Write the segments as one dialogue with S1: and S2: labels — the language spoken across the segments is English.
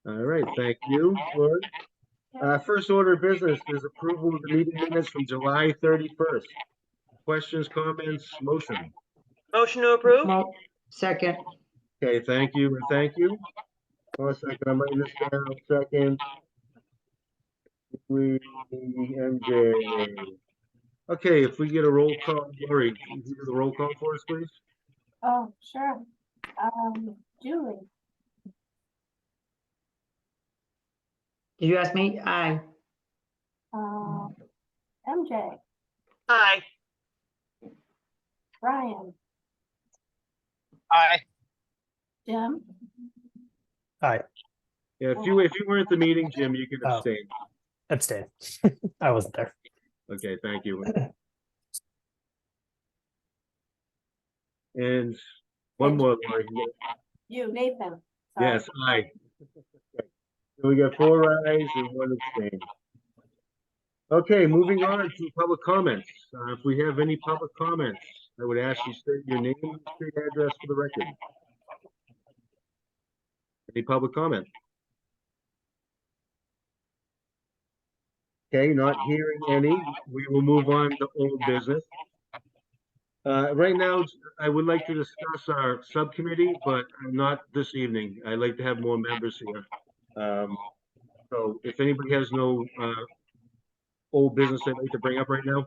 S1: All right, thank you, Lord. First order of business is approval of the meeting minutes from July 31st. Questions, comments, motion?
S2: Motion to approve?
S3: Second.
S1: Okay, thank you and thank you. One second, I'm writing this down. Second. MJ. Okay, if we get a roll call, Lori, can you do the roll call for us, please?
S4: Oh, sure. Julie,
S3: Did you ask me? Aye.
S4: MJ,
S2: Aye.
S4: Brian,
S2: Aye.
S4: Jim,
S5: Aye.
S1: Yeah, if you weren't at the meeting, Jim, you can
S5: Oh.
S1: abstain.
S5: Abstain. I wasn't there.
S1: Okay, thank you. And one more, Lori.
S4: you, Nathan. Sorry.
S1: Yes, aye. So we got 4 ayes and 1 abstain. Okay, moving on to public comments. If we have any public comments, I would ask you state your name and street address for the record. Any public comment? Okay, not hearing any. We will move on to old business. Right now, I would like to discuss our subcommittee, but not this evening. I'd like to have more members here. So if anybody has no old business they'd like to bring up right now,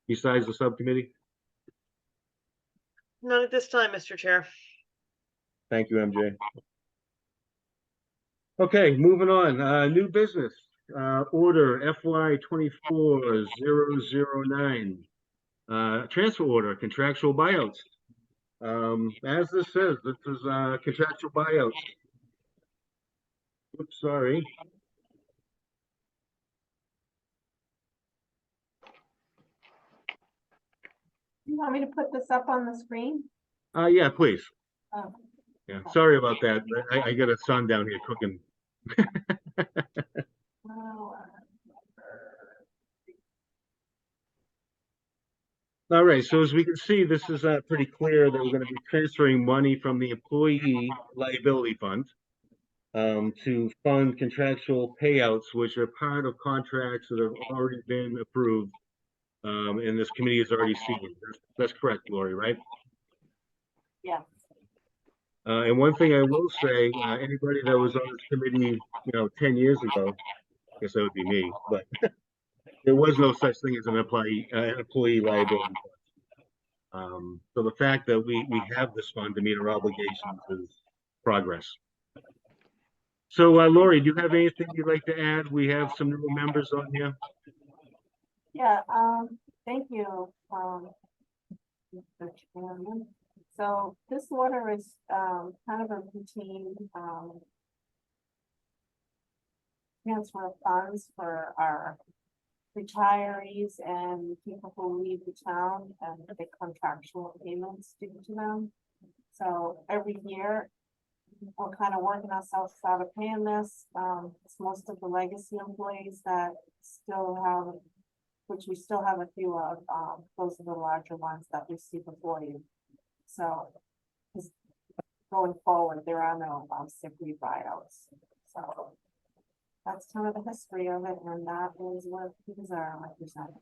S1: besides the subcommittee?
S2: None at this time, Mr. Chair.
S1: Thank you, MJ. Okay, moving on. New business. Order FY 24-009. Transfer order, contractual buyouts. As this says, this is contractual buyouts. Oops, sorry.
S4: You want me to put this up on the screen?
S1: Yeah, please.
S4: Oh.
S1: Yeah, sorry about that. I got a son down here cooking.
S4: Oh,
S1: All right, so as we can see, this is pretty clear that we're going to be transferring money from the employee liability fund to fund contractual payouts, which are part of contracts that have already been approved, and this committee has already seen. That's correct, Lori, right?
S4: yeah.
S1: And one thing I will say, anybody that was on this committee, 10 years ago, I guess that would be me, but there was no such thing as an employee liability fund. So the fact that we have this fund to meet our obligations is progress. So Lori, do you have anything you'd like to add? We have some new members on here.
S4: Yeah, thank you, Mr. Chairman. So this order is kind of a routine transfer of funds for our retirees and people who leave the town and the contractual payments due to them. So every year we're kind of working ourselves out of paying this. It's most of the legacy employees that still have, which we still have a few of, those are the larger ones that we see before you. So going forward, there are no sick leave buyouts. So that's kind of the history of it, and that is what these are representing.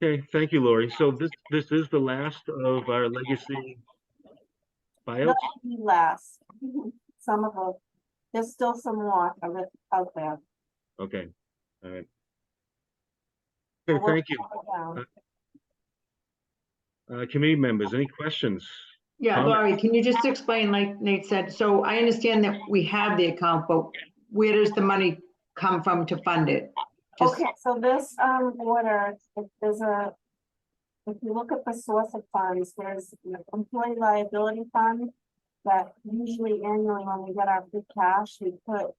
S1: Okay, thank you, Lori. So this is the last of our legacy buyouts?
S4: Not the last. Some of them, there's still some more of it out there.
S1: Okay, all right.
S4: But
S1: Okay,
S4: we'll
S1: thank you.
S4: put it down.
S1: Committee members, any questions?
S3: Yeah,
S1: Comment.
S3: Laurie, can you just explain, like Nate said, so I understand that we have the account, but where does the money come from to fund it? Just-
S4: Okay, so this order, if you look at the source of funds, there's the employee liability fund that usually annually when we get our free cash, we put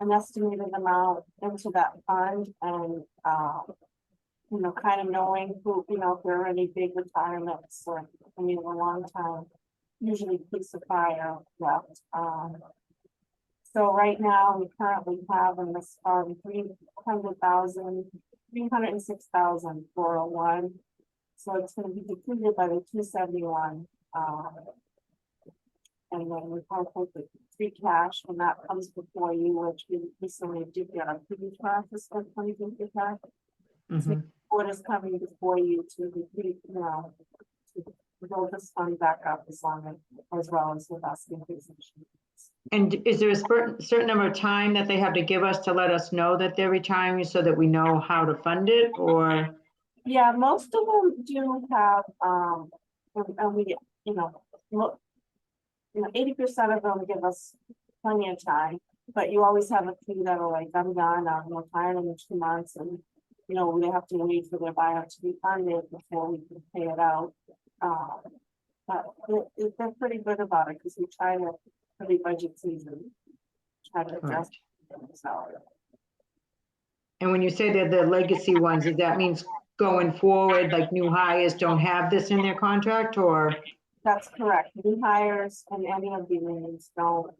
S4: an estimated amount into that fund and kind of knowing who, if there are any big retirements or a long time, usually keeps the fire left. So right now we currently have in this fund 306,000 401. So it's going to be depleted by the 271 And then we have the free cash, when that comes before you, which we recently did get our previous process of 2020 cash.
S3: Mhm.
S4: What is coming before you to repeat, to build this fund back up as well as with us increasing.
S3: And is there a certain number of time that they have to give us to let us know that they're retiring so that we know how to fund it, or?
S4: Yeah, most of them do have, and we, look, 80% of them give us plenty of time, but you always have a few that are like, I'm done, I'm retiring in 2 months, and, we have to wait for their buyout to be funded before we can pay it out. But they're pretty good about it, because we try to, every budget season, try to adjust. So,
S3: And when you say they're the legacy ones, does that means going forward, like new hires don't have this in their contract, or?
S4: that's correct. New hires and any of the unions don't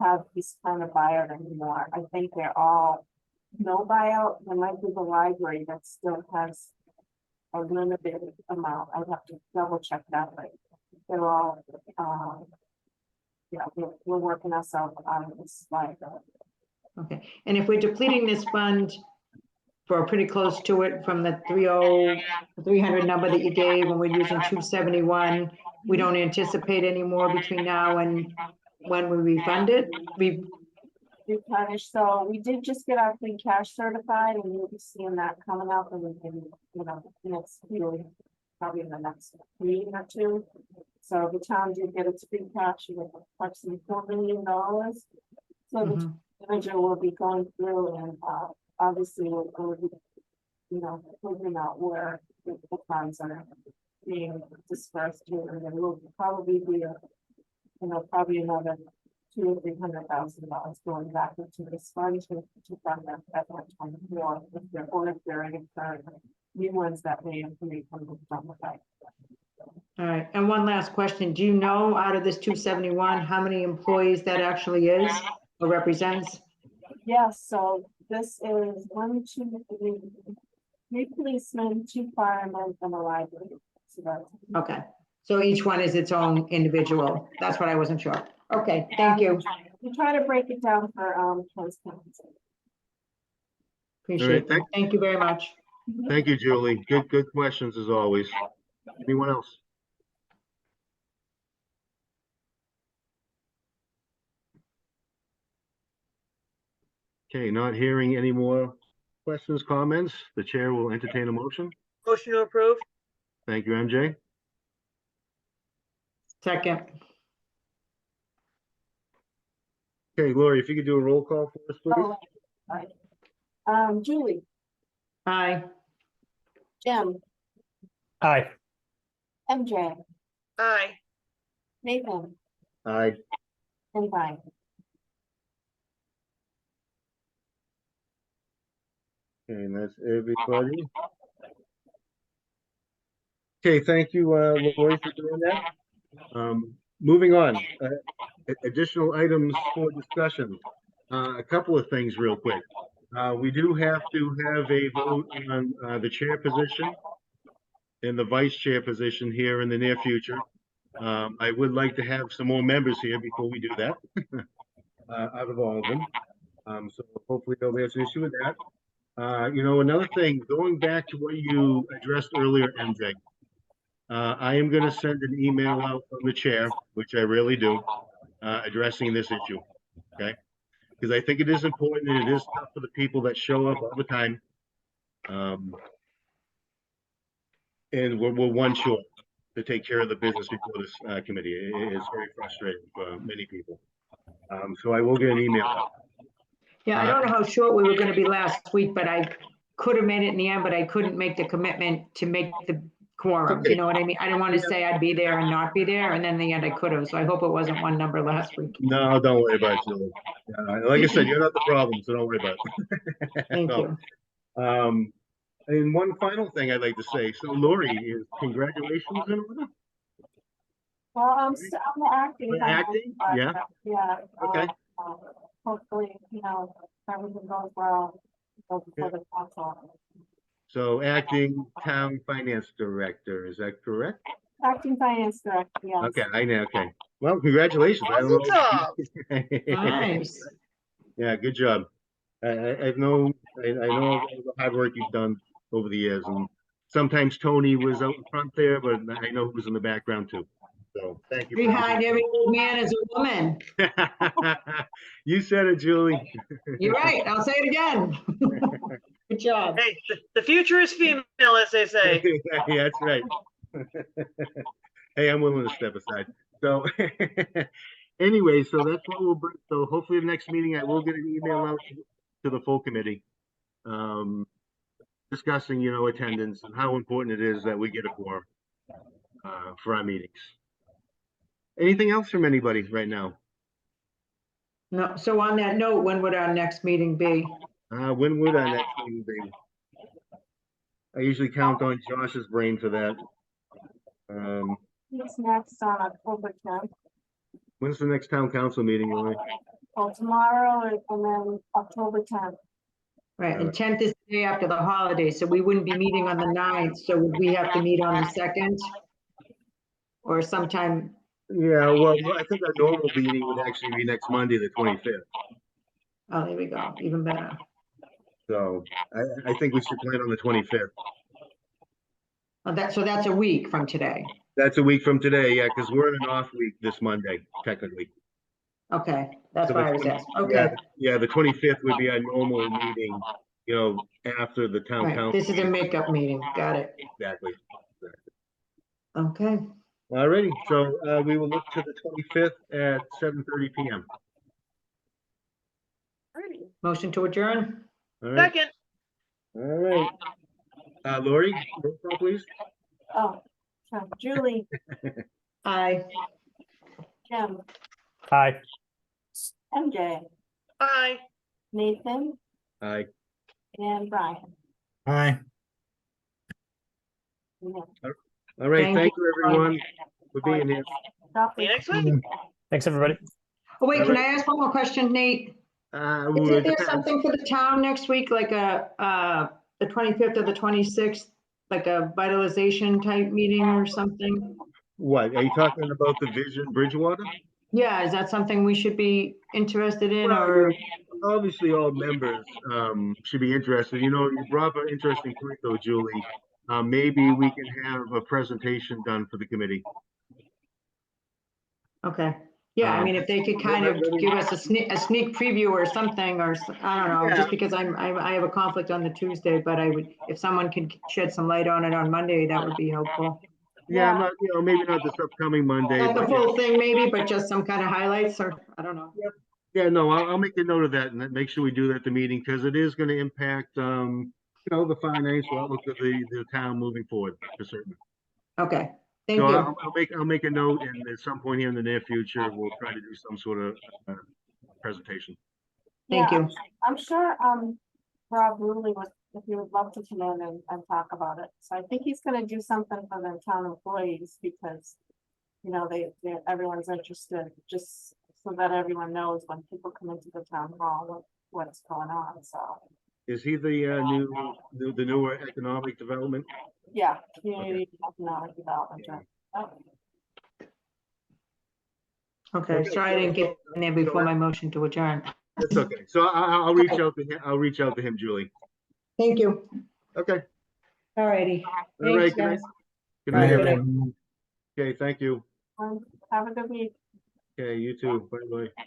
S4: have this kind of buyout anymore. I think they're all no buyout. There might be the library that still has a limited amount. I'd have to double check that, but they're all, yeah, we're working ourselves out of this library.
S3: Okay, and if we're depleting this fund for pretty close to it from the 300 number that you gave, and we're using 271, we don't anticipate any more between now and when we refund it?
S4: Replenish. So we did just get our free cash certified, and you'll be seeing that coming up in next few, probably in the next week or two. So the town did get its free cash with approximately $4 million. So the manager will be going through and obviously we'll be, figuring out where the funds are being dispersed to, and then we'll probably be probably another $200,000 or $300,000 going back into this fund to fund them at that time if there are any current new ones that may come from the site.
S3: All right, and one last question. Do you know out of this 271, how many employees that actually is or represents?
S4: Yes, so this is 1, 2, 3 policemen, 2 firemen, and a library. So that's
S3: Okay, so each one is its own individual. That's what I wasn't sure. Okay, thank you.
S4: we try to break it down for transparency.
S3: Appreciate
S1: All
S3: it.
S1: right,
S3: Thank you very much.
S1: Thank you, Julie. Good questions as always. Anyone else? Okay, not hearing any more questions, comments. The chair will entertain a motion.
S2: Motion to approve?
S1: Thank you, MJ.
S3: Second.
S1: Okay, Lori, if you could do a roll call for us, please.
S4: Oh, right. Julie,
S3: Aye.
S4: Jim,
S5: Aye.
S4: MJ,
S2: Aye.
S4: Nathan,
S1: Aye.
S4: and Brian.
S1: Okay, and that's everybody. Okay, thank you, Lori, for doing that. Moving on, additional items for discussion. A couple of things real quick. We do have to have a vote on the chair position and the vice chair position here in the near future. I would like to have some more members here before we do that, out of all of them. So hopefully nobody has an issue with that. Another thing, going back to what you addressed earlier, MJ, I am going to send an email out from the chair, which I rarely do, addressing this issue, okay? Because I think it is important and it is tough for the people that show up all the time. And we're one short to take care of the business before this committee. It is very frustrating for many people. So I will get an email out.
S3: Yeah, I don't know how short we were gonna be last week, but I could have made it in the end, but I couldn't make the commitment to make the quorum. You know what I mean? I didn't want to say I'd be there and not be there, and then in the end I could have. So I hope it wasn't one number last week.
S1: No, don't worry about it, Julie. Like I said, you're not the problem, so don't worry about it.
S3: Thank
S1: No.
S3: you.
S1: And one final thing I'd like to say. So Lori, is congratulations in order?
S4: Well, I'm acting.
S1: You're acting? Yeah.
S4: Yeah.
S1: Okay.
S4: Hopefully, everything goes well. Before the council.
S1: So acting town finance director, is that correct?
S4: Acting finance director, yes.
S1: Okay, I know, okay. Well, congratulations. I don't
S2: Awesome
S1: know.
S3: Nice.
S1: Yeah, good job. I know all the hard work you've done over the years, and sometimes Tony was out in front there, but I know who was in the background too. So thank you.
S3: Behind every old man is a woman.
S1: You said it, Julie.
S3: You're right. I'll say it again. Good job.
S2: Hey, the future is female, as they say.
S1: Yeah, that's right. Hey, I'm willing to step aside. So anyway, so that's what we'll bring. So hopefully the next meeting, I will get an email out to the full committee. Discussing, attendance and how important it is that we get a quorum for our meetings. Anything else from anybody right now?
S3: No, so on that note, when would our next meeting be?
S1: When would our next meeting be? I usually count on Josh's brain for that.
S4: It's next on October 10th.
S1: When's the next town council meeting, Lori?
S4: Well, tomorrow and then October 10th.
S3: Right, and 10th is the day after the holiday, so we wouldn't be meeting on the 9th, so would we have to meet on the 2nd? Or sometime,
S1: Yeah, well, I think our normal meeting would actually be next Monday, the 25th.
S3: oh, there we go, even better.
S1: So I think we should plan on the 25th.
S3: Oh, so that's a week from today.
S1: That's a week from today, yeah, because we're in an off week this Monday, technically.
S3: Okay, that's
S1: So
S3: why
S1: the
S3: I was
S1: 20
S3: asking. Okay,
S1: Yeah, the 25th would be our normal meeting, after the town
S3: right,
S1: council.
S3: this is a makeup meeting, got it.
S1: Exactly.
S3: Okay,
S1: All righty, so we will look to the 25th at 7:30 PM.
S3: motion to adjourn?
S1: All right,
S2: Second,
S1: all right. Lori, roll call, please.
S4: Oh, sure. Julie,
S3: Aye.
S4: Jim,
S5: Aye.
S4: MJ,
S2: aye.
S4: Nathan,
S1: Aye.
S4: and Brian.
S6: Aye.
S4: Yeah.
S1: All right,
S3: Thank
S1: thank
S3: you.
S1: you, everyone, for being here.
S4: Stop
S2: See you
S4: it.
S2: next week.
S5: Thanks, everybody.
S3: Oh, wait, can I ask one more question, Nate? Isn't there
S1: Depends.
S3: something for the town next week, like the 25th or the 26th, like a vitalization type meeting or something?
S1: What, are you talking about the Vision Bridgewater?
S3: Yeah, is that something we should be interested in,
S1: Well,
S3: or,
S1: Obviously, all members should be interested. You brought up an interesting point though, Julie. Maybe we can have a presentation done for the committee.
S3: okay. Yeah, I mean, if they could kind of give us a sneak preview or something, or, I don't know,
S1: Yeah.
S3: just because I have a conflict on the Tuesday, but if someone could shed some light on it on Monday, that would be helpful.
S1: Yeah, I'm not, maybe not this upcoming Monday.
S3: Not the
S1: but
S3: full thing maybe, but just some kind of highlights, or, I don't know.
S1: Yeah, no, I'll make a note of that and make sure we do that at the meeting because it is going to impact, the financial outlook of the town moving forward for certain.
S3: Okay, thank
S1: So
S3: you.
S1: I'll make a note, and at some point here in the near future, we'll try to do some sort of presentation.
S3: Thank
S4: Yeah,
S3: you.
S4: I'm sure, Rob Ruley would, if he would love to come in and talk about it. So I think he's gonna do something for the town employees because, everyone's interested, just so that everyone knows when people come into the town hall, what's going on, so.
S1: Is he the newer economic development?
S4: Yeah, community economic development. Oh,
S3: Okay,
S1: Okay,
S3: sorry I didn't get in there before my motion to adjourn.
S1: That's okay. So I'll reach out to him. I'll reach out to him, Julie.
S3: Thank you.
S1: Okay.
S3: All righty.
S1: All right.
S3: Thanks,
S1: Good night.
S3: guys.
S1: Good
S3: Bye.
S1: night,
S3: Good
S1: everyone.
S3: night.
S1: Okay, thank you.
S4: Have a good week.
S1: Okay, you too. Bye bye.